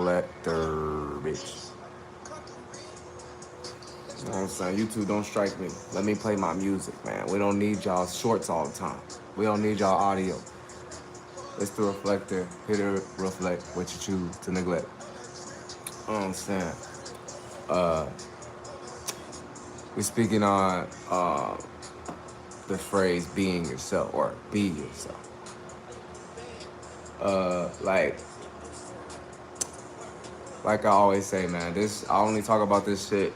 reflector, bitch. You know what I'm saying? YouTube, don't strike me. Let me play my music, man. We don't need y'all shorts all the time. We don't need y'all audio. It's the reflector. Hit or reflect what you choose to neglect. You know what I'm saying? Uh, we're speaking on the phrase being yourself or be yourself. Like I always say, man, I only talk about this shit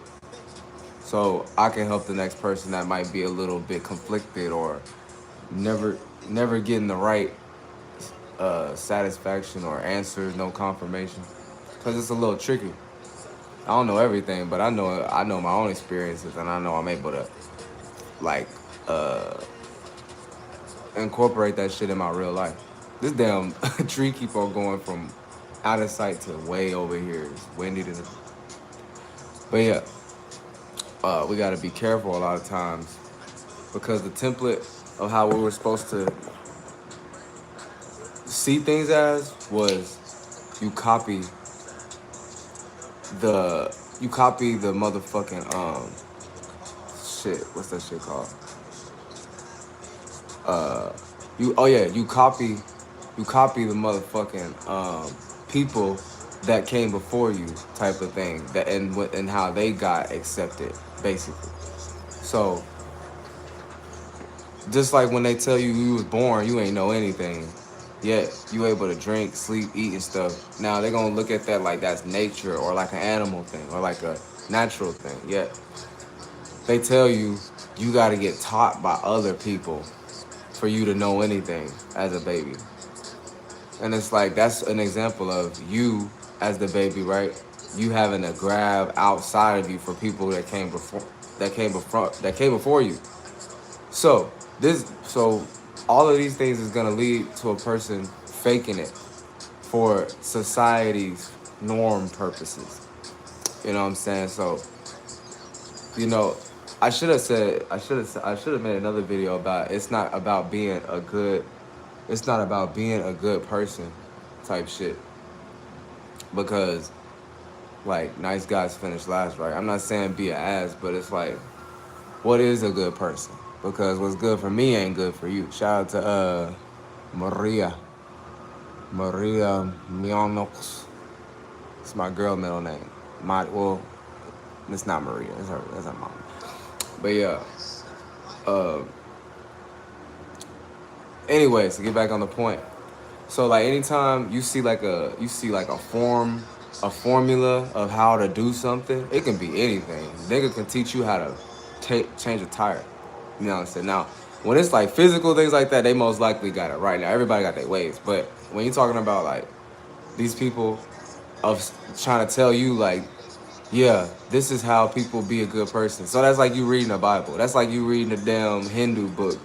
so I can help the next person that might be a little bit conflicted or never getting the right satisfaction or answers, no confirmation, because it's a little tricky. I don't know everything, but I know my own experiences, and I know I'm able to like uh, incorporate that shit in my real life. This damn tree keep on going from out of sight to way over here. It's windy to the... But yeah, we gotta be careful a lot of times because the template of how we were supposed to see things as was you copy the motherfucking shit. What's that shit called? You copy the motherfucking people that came before you, type of thing, that and how they got accepted, basically. So just like when they tell you was born, you ain't know anything, yet you able to drink, sleep, eat, and stuff. Now they're gonna look at that like that's nature or like an animal thing or like a natural thing. Yet they tell you you got to get taught by other people for you to know anything as a baby. And it's like that's an example of you as the baby, right? You having to grab outside of you for people that came before you. So all of these things is gonna lead to a person faking it for society's norm purposes. You know what I'm saying? So, you know, I should have made another video about it's not about being a good person type shit. Because like nice guys finish last, right? I'm not saying be an ass, but it's like what is a good person? Because what's good for me ain't good for you. Shout out to Maria Mionox. It's my girl middle name. It's not Maria. That's her mom. But yeah. Anyways, to get back on the point. So like anytime you see like a formula of how to do something, it can be anything. Nigga can teach you how to change a tire. You know what I'm saying? Now, when it's like physical things like that, they most likely got it right. Now everybody got their ways, but when you're talking about like these people of trying to tell you like, yeah, this is how people be a good person. So that's like you reading a Bible. That's like you reading a damn Hindu book.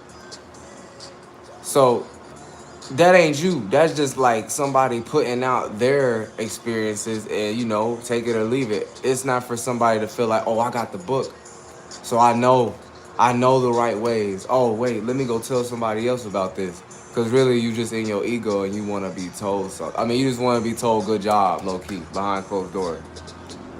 So that ain't you. That's just like somebody putting out their experiences and, you know, take it or leave it. It's not for somebody to feel like, oh, I got the book, so I know the right ways. Oh, wait, let me go tell somebody else about this. Because really, you just in your ego and you want to be told something. I mean, you just want to be told good job, low-key, behind closed doors.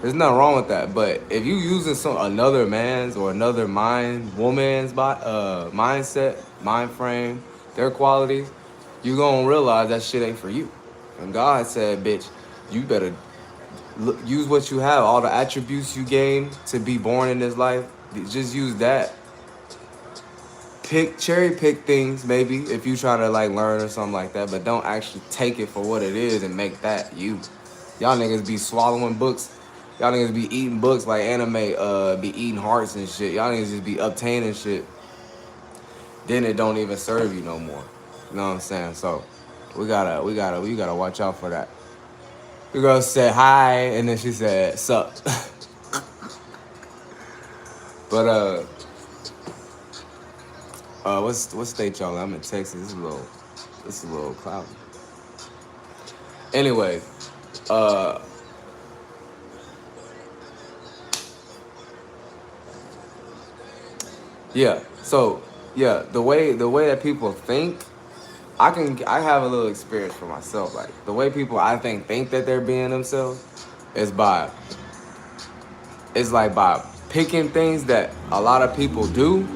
There's nothing wrong with that. But if you using another man's or another woman's mindset, mind frame, their qualities, you gonna realize that shit ain't for you. And God said, bitch, you better use what you have, all the attributes you gain to be born in this life. Just use that. Cherry pick things, maybe, if you try to like learn or something like that, but don't actually take it for what it is and make that you. Y'all niggas be swallowing books. Y'all niggas be eating books like anime, be eating hearts and shit. Y'all niggas just be obtaining shit. Then it don't even serve you no more. You know what I'm saying? So we gotta watch out for that. The girl said hi, and then she said sup. But what state y'all in? I'm in Texas. It's a little cloudy. Anyway, yeah. So yeah, the way that people think, I have a little experience for myself. Like the way people I think that they're being themselves is by it's like by picking things that a lot of people do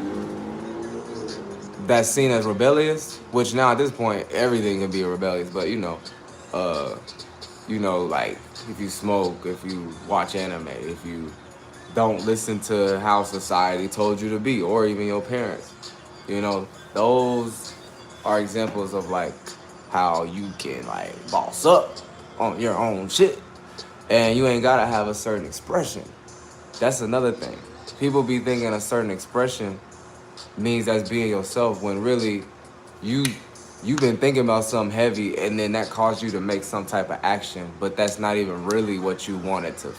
that's seen as rebellious. Which now at this point everything can be rebellious, but uh, like if you smoke, if you watch anime, if you don't listen to how society told you to be, or even your parents, those are examples of like how you can like boss up on your own shit, and you ain't gotta have a certain expression. That's another thing. People be thinking a certain expression means that's being yourself when really you you've been thinking about something heavy and then that caused you to make some type of action, but that's not even really what you wanted to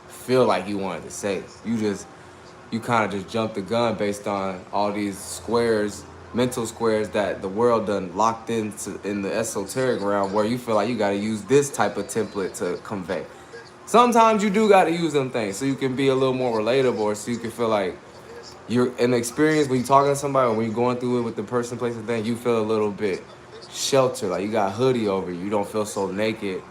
feel like you wanted to say. You kind of just jumped the gun based on all these squares, mental squares that the world done locked into in the esoteric realm, where you feel like you got to use this type of template to convey. Sometimes you do got to use them things so you can be a little more relatable, or so you can feel like you're in the experience when you're talking to somebody, or when you're going through it with the person, place, and thing. You feel a little bit sheltered, like you got a hoodie over you. You don't feel so naked,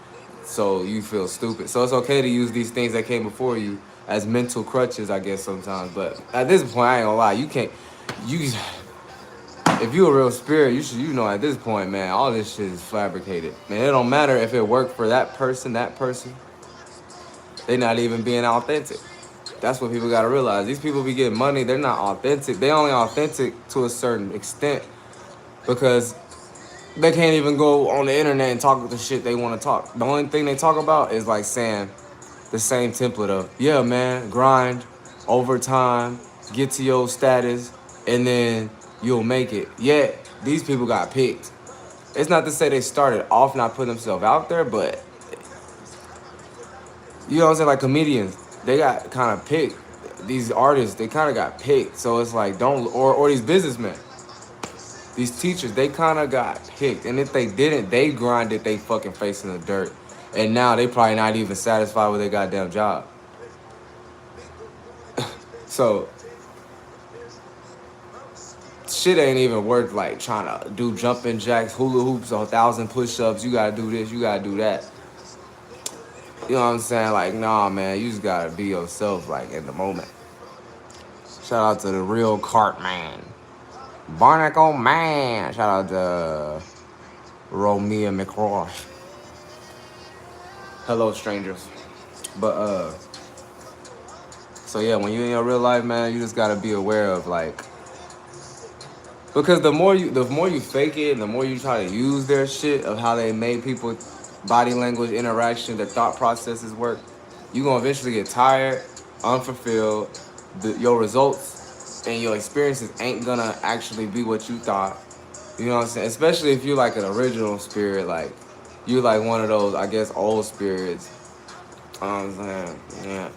so you feel stupid. So it's okay to use these things that came before you as mental crutches, I guess sometimes. But at this point, I ain't gonna lie, you can't. You if you a real spirit, you should at this point, man, all this shit is fabricated. Man, it don't matter if it worked for that person. They not even being authentic. That's what people gotta realize. These people be getting money, they're not authentic. They only authentic to a certain extent because they can't even go on the internet and talk the shit they want to talk. The only thing they talk about is like saying the same template of, yeah, man, grind, overtime, get to your status, and then you'll make it. Yet, these people got picked. It's not to say they started off not putting themselves out there, but you know what I'm saying? Like comedians, they got kind of picked. These artists, they kind of got picked. So it's like, or these businessmen, these teachers, they kind of got picked. And if they didn't, they grinded they fucking face in the dirt. And now they probably not even satisfied with their goddamn job. So shit ain't even worth like trying to do jumping jacks, hula hoops, 1,000 push-ups. You gotta do this, you gotta do that. You know what I'm saying? Like, nah, man, you just gotta be yourself, like, in the moment. Shout out to the real cart man. Barnacle man. Shout out to Romeo McCross. Hello, strangers. But, so yeah, when you in your real life, man, you just gotta be aware of, like, because the more you fake it, and the more you try to use their shit of how they made people body language, interaction, their thought processes work, you're gonna eventually get tired, unfulfilled. Your results and your experiences ain't gonna actually be what you thought. You know what I'm saying? Especially if you're like an original spirit, like you like one of those, I guess, old spirits. You know what I'm saying? Yeah.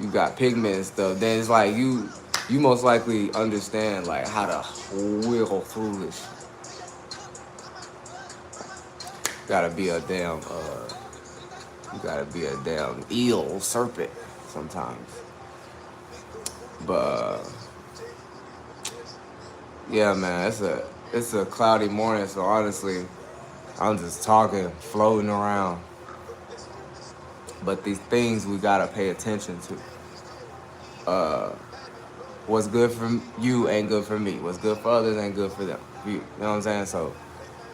You got pigment and stuff. Then it's like you most likely understand like how to wiggle through this. Gotta be a damn you gotta be a damn eel serpent sometimes. But yeah, man, it's a cloudy morning, so honestly, I'm just talking, floating around. But these things we gotta pay attention to. What's good for you ain't good for me. What's good for others ain't good for them. You know what I'm saying? So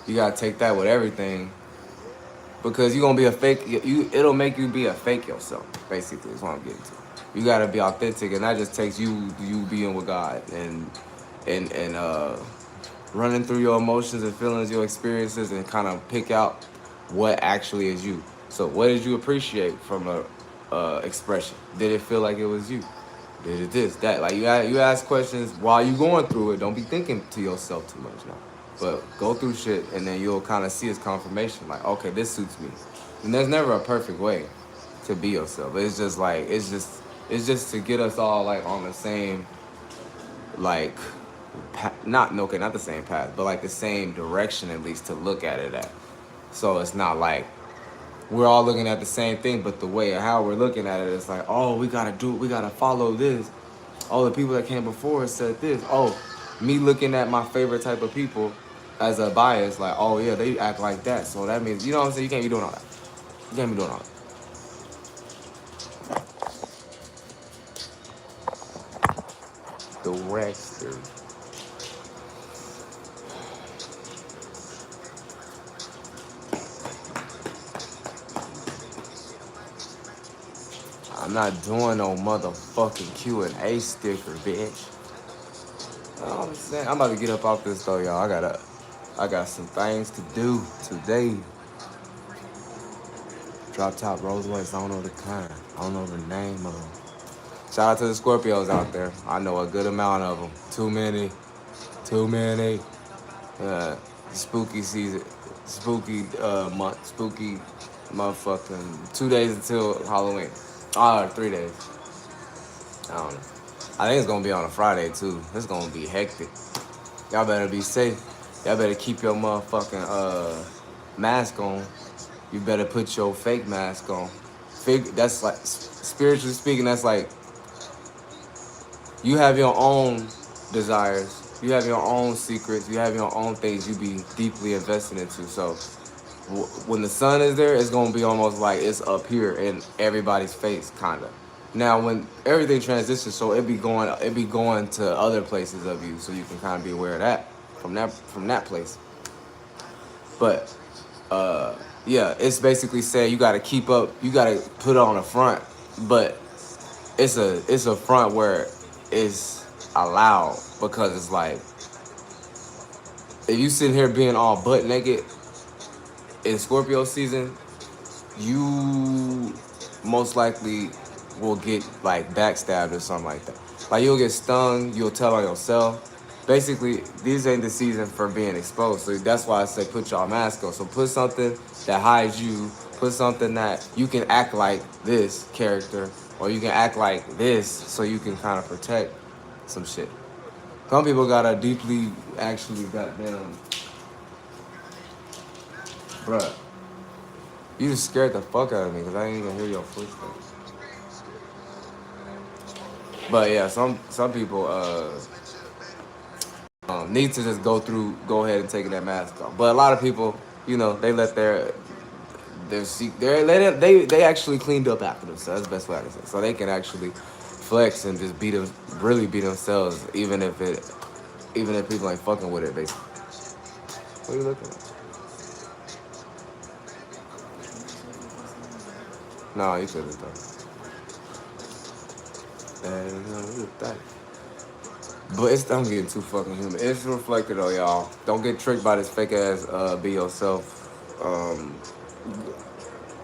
you gotta take that with everything. Because you're gonna be a fake. It'll make you be a fake yourself. Basically, is what I'm getting to. You gotta be authentic, and that just takes you being with God and running through your emotions and feelings, your experiences, and kind of pick out what actually is you. So, what did you appreciate from a expression? Did it feel like it was you? Did it this, that? Like you ask questions while you going through it. Don't be thinking to yourself too much now. But go through shit, and then you'll kind of see its confirmation. Like, okay, this suits me. And there's never a perfect way to be yourself. It's just like it's just to get us all like on the same, like, not the same path, but like the same direction at least to look at it at. So it's not like we're all looking at the same thing, but the way how we're looking at it is like, oh, we gotta follow this. Oh, the people that came before us said this. Oh, me looking at my favorite type of people as a bias, like, oh yeah, they act like that, so that means, you know what I'm saying? You can't be doing all that. You can't be doing all that. The Wexter. I'm not doing no motherfucking Q&A sticker, bitch. You know what I'm saying? I'm about to get up off this though, y'all. I got some things to do today. Drop top Rolls Royce. I don't know the kind. I don't know the name of them. Shout out to the Scorpios out there. I know a good amount of them. Too many. Too many. Spooky season. Spooky month. Spooky motherfucking 2 days until Halloween. 3 days. I don't know. I think it's gonna be on a Friday too. It's gonna be hectic. Y'all better be safe. Y'all better keep your motherfucking mask on. You better put your fake mask on. That's like, spiritually speaking, that's like, you have your own desires. You have your own secrets. You have your own things you be deeply invested into. So when the sun is there, it's gonna be almost like it's up here in everybody's face, kinda. Now when everything transitions, so it be going to other places of you, so you can kind of be aware of that from that place. But yeah, it's basically saying you gotta keep up, you gotta put it on the front, but it's a front where it's allowed, because it's like, if you sitting here being all butt naked in Scorpio season, you most likely will get like backstabbed or something like that. Like, you'll get stung, you'll tell on yourself. Basically, these ain't the season for being exposed. So that's why I say put y'all mask on. So put something that hides you, put something that you can act like this character, or you can act like this, so you can kind of protect some shit. Some people gotta deeply actually goddamn, bruh. You just scared the fuck out of me because I didn't even hear your footsteps. But yeah, some people need to just go ahead and take that mask off. But a lot of people, you know, they let they actually cleaned up after themselves. That's the best way I can say. So they can actually flex and just really be themselves, even if people ain't fucking with it, basically. What are you looking at? No, you could have done. But I'm getting too fucking human. It's reflected though, y'all. Don't get tricked by this fake ass be yourself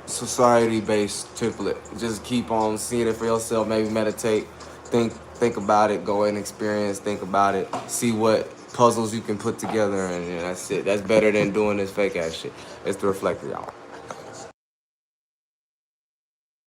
society-based template. Just keep on seeing it for yourself. Maybe meditate, think about it, go and experience, think about it, see what puzzles you can put together, and that's it. That's better than doing this fake ass shit. It's the reflector, y'all.